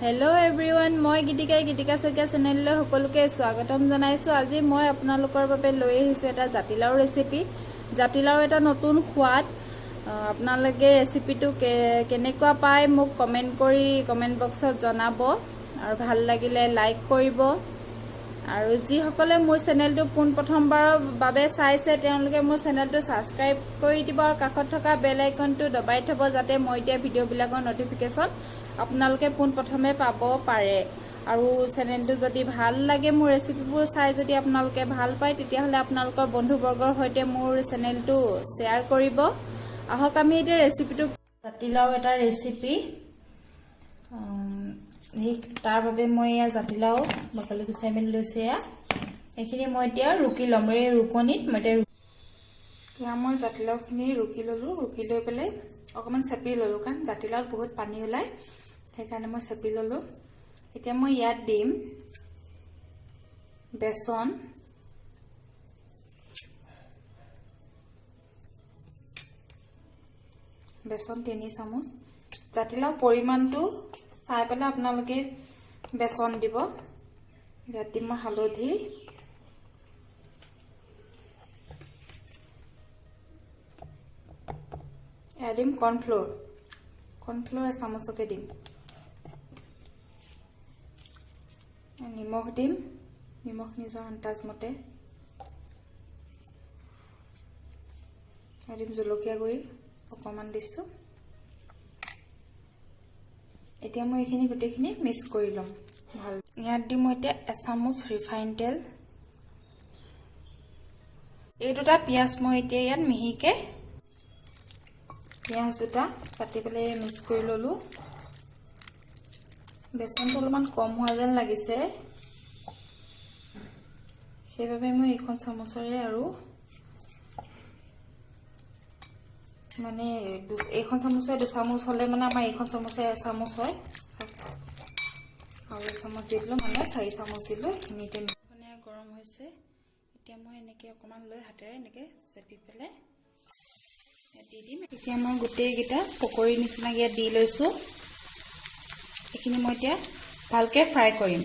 Hello everyone, মই Gitika Saikia channel সকলোকে স্বাগতম জনাইছো। আজি মই আপোনালোকৰ বাবে লৈ আহিছো এটা জাতিলাও ৰেচিপি। জাতিলাও এটা নতুন সোৱাদ। আপোনালোকে ৰেচিপিটো কেনেকুৱা পায় মোক কমেন্ট কৰি কমেন্ট বক্সত জনাব আৰু ভাল লাগিলে লাইক কৰিব। আৰু যি সকলে মোৰ চেনেলটো প্ৰথমবাৰৰ বাবে চাইছে তেওঁলোকে মোৰ চেনেলটো সাবস্ক্ৰাইব কৰি দিব আৰু কাষত থকা বেল আইকনটো দবাই থব যাতে মই দিয়া ভিডিঅ'বিলাকৰ নটিফিকেশন আপোনালোকে প্ৰথমে পাব পাৰে। আৰু চেনেলটো যদি ভাল লাগে মোৰ ৰেচিপিবোৰ চাই যদি আপোনালোকে ভাল পায় তেতিয়াহলে আপোনালোকৰ বন্ধুবৰ্গৰ সৈতে মোৰ চেনেলটো শ্বেয়াৰ কৰিব। আহক আমি এতিয়া ৰেচিপিটো জাতিলাও এটা ৰেচিপি তাৰ বাবে মই ইয়া জাতিলাও বাকলি গুচাই মেলি লৈছে। এইখিনি মই এতিয়া ৰুকি লম। এই ৰুকনিত মই জাতিলাওখিনি ৰুকি ললো। ৰুকি লৈ পেলাই অকমান চেপি ললো কাৰণ জাতিলাওত বহুত পানী ওলাই সেইকাৰণে মই চেপি ললো। এতিয়া মই ইয়াত দিম বেসন, বেসন 3 চামুচ। জাতিলাও পৰিমাণটো চাই পেলাই আপোনালোকে বেসন দিব। ইয়াত দিম মই হালধি, ইয়াত দিম কৰ্ণফ্লোৰ। কৰ্ণফ্লোৰ 1 চামুচকে দিম। নিমখ দিম, নিমখ নিজৰ আন্দাজ মতে। দিম জলকীয়া গুড়ি অকমান দিছো। এতিয়া মই এইখিনি গোটেইখিনি মিক্স কৰি লম ভাল। ইয়াত দিম মই এতিয়া 1 চামুচ ৰিফাইন তেল। এই দুটা পিয়াজ মই এতিয়া ইয়াত মিহিকে পিয়াজ দুটা কাটি পেলাই মিক্স কৰি ললো। বেসনটো অলপমান কম হোৱা যেন লাগিছে সেইবাবে মই এইখন চামুচৰে আৰু মানে এইখন চামুচে 2 চামুচ হলে মানে আমাৰ এইখন চামুচে 1 চামুচ হয় আৰু 1 চামুচ দিলো মানে 4 চামুচ দিলো। এইখিনিতে মানে গৰম হৈছে। এতিয়া মই এনেকে অকমান লৈ হাতেৰে এনেকে চেপি পেলাই দি দিম। এতিয়া মই গোটেই কেইটা পকৰি নিচিনা ইয়াত দি লৈছো। এইখিনি মই এতিয়া ভালকে ফ্ৰাই কৰিম।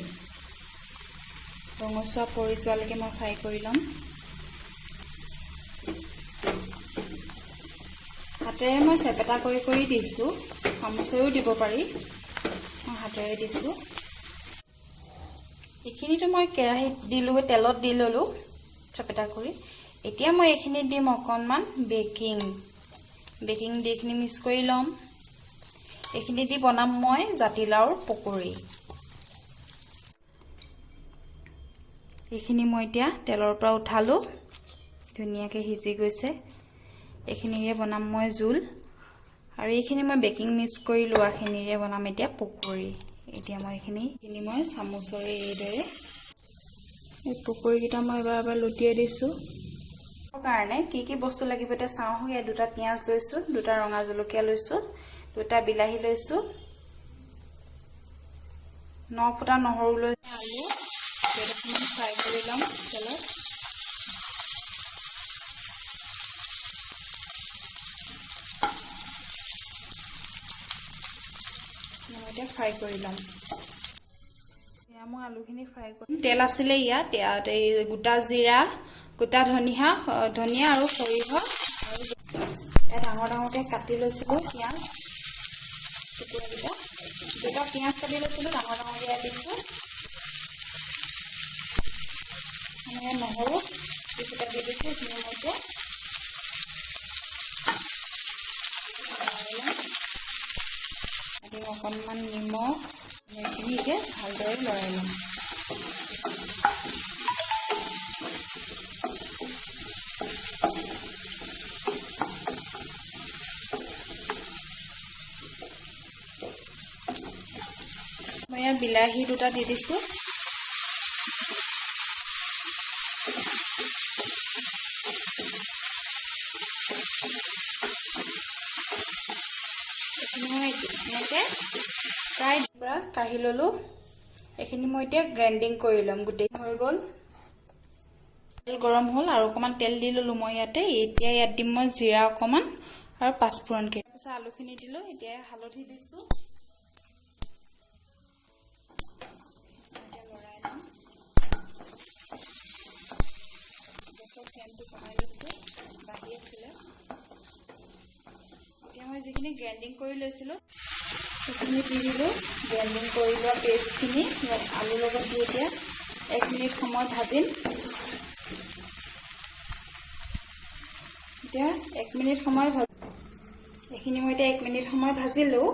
ৰঙচুৱা পৰি যোৱালৈকে মই ফ্ৰাই কৰি লম। হাতেৰে মই চেপেটা কৰি দিছো। চামুচেও দিব পাৰি, মই হাতেৰে দিছো। এইখিনিটো মই কেৰাহীত দিলো, তেলত দি ললো চেপেটা কৰি। এতিয়া মই এইখিনি দিম অকনমান বেকিং দি এইখিনি মিক্স কৰি লম। এইখিনি দি বনাম মই জাতিলাওৰ পকৰি। এইখিনি মই এতিয়া তেলৰ পৰা উঠালো, ধুনীয়াকে সিজি গৈছে। এইখিনিৰে বনাম মই জোল আৰু এইখিনি মই বেকিং মিক্স কৰি লোৱাখিনিৰে বনাম এতিয়া পকৰি। এতিয়া মই এইখিনি মই চামুচৰে এইদৰে এই পকৰি কেইটা মই এবাৰ লুটিয়াই দিছো। কাৰণে কি বস্তু লাগিব এতিয়া চাওঁ। হয় 2টা পিয়াজ লৈছো, 2টা ৰঙা জলকীয়া লৈছো, 2টা বিলাহী লৈছো, 9 ফুটা নহৰু লৈছো, আলু কেইটামান ফ্ৰাই কৰি লম তেলত। এতিয়া ফ্ৰাই কৰি লম। মই আলুখিনি ফ্ৰাই কৰিম। তেল আছিলে ইয়াত এই গোটা জিৰা, গোটা ধনিয়া আৰু সৰিয়হ আৰু ডাঙৰকে কাটি লৈছিলো পিয়াজ টুকুৰাকেইটা। 2টা পিয়াজ কাটি লৈছিলো ডাঙৰকে দিছো। নহৰু কিছুটা দি দিছো। অকণমান নিমখ এইখিনিকে ভালদৰে লৰাই লম। মই ইয়াত বিলাহী 2টা দি দিছো। এনেকে প্ৰায় কাঢ়ি ললো। এইখিনি মই এতিয়া গ্ৰাইণ্ডিং কৰি লম। গোটেই হৈ গ'ল। তেল গৰম হ'ল আৰু অকমান তেল দি ললো মই ইয়াতে। এতিয়া ইয়াত দিম মই জিৰা অকমান আৰু 5 ফুৰনকে। তাৰপিছত আলুখিনি দিলো। এতিয়া হালধি দিছো, ফ্লেমটো কমাই লৈছোঁ, বাঢ়ি আছিলে। এতিয়া মই যিখিনি গ্ৰাইণ্ডিং কৰি লৈছিলোঁ সেইখিনি দি দিলোঁ। গ্ৰাইণ্ডিং কৰি লোৱা পেষ্টখিনি আলুৰ লগত দি এতিয়া 1 মিনিট সময় ভাজিম। এতিয়া 1 মিনিট সময় এইখিনি মই এতিয়া 1 মিনিট সময় ভাজিলোঁ।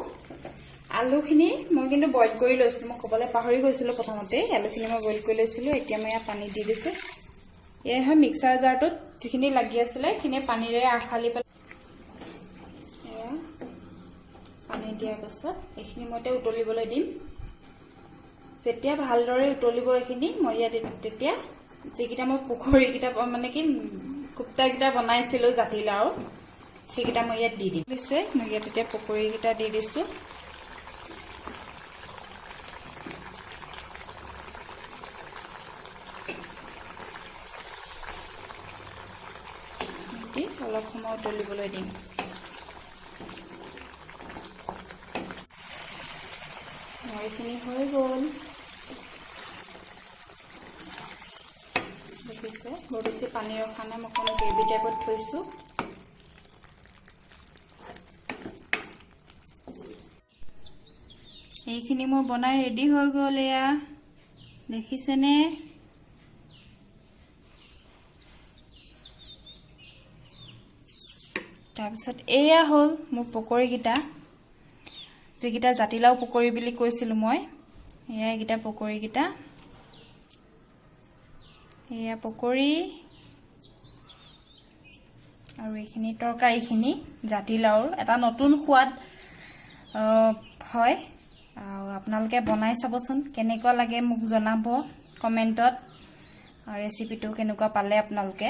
আলুখিনি মই কিন্তু বইল কৰি লৈছিলোঁ, মই ক'বলৈ পাহৰি গৈছিলোঁ প্ৰথমতে। আলুখিনি মই বইল কৰি লৈছিলোঁ। এতিয়া মই ইয়াত পানী দি দিছোঁ। এয়া হয় মিক্সাৰ জাৰটোত যিখিনি লাগি আছিলে সেইখিনি পানীৰে আখালি পেলাই এয়া পানী দিয়াৰ পাছত এইখিনি মই এতিয়া উতলিবলৈ দিম। যেতিয়া ভালদৰে উতলিব এইখিনি, মই ইয়াত তেতিয়া যিকেইটা মই পকৰীকেইটা মানে কি কোপ্তাকেইটা বনাইছিলোঁ জাতিলাওৰ, সেইকেইটা মই ইয়াত দি দিম। মই ইয়াত এতিয়া পকৰীকেইটা দি দিছোঁ। অলপ সময় উতলিবলৈ দিম। এইখিনি হৈ গ'ল। দেখিছে বৰ বেছি পানী ৰখা নাই, মই অকণ গ্ৰেভি টাইপত থৈছোঁ। এইখিনি মোৰ বনাই ৰেডি হৈ গ'ল। এয়া দেখিছেনে? তাৰপিছত এয়া হ'ল মোৰ পকৰীকেইটা, যিকেইটা জাতিলাও পকৰী বুলি কৈছিলোঁ মই। এয়া এইকেইটা পকৰীকেইটা, এয়া পকৰী আৰু এইখিনি তৰকাৰীখিনি জাতিলাওৰ এটা নতুন সোৱাদ হয়। আৰু আপোনালোকে বনাই চাবচোন, কেনেকুৱা লাগে মোক জনাব কমেণ্টত। আৰু ৰেচিপিটো কেনেকুৱা পালে আপোনালোকে।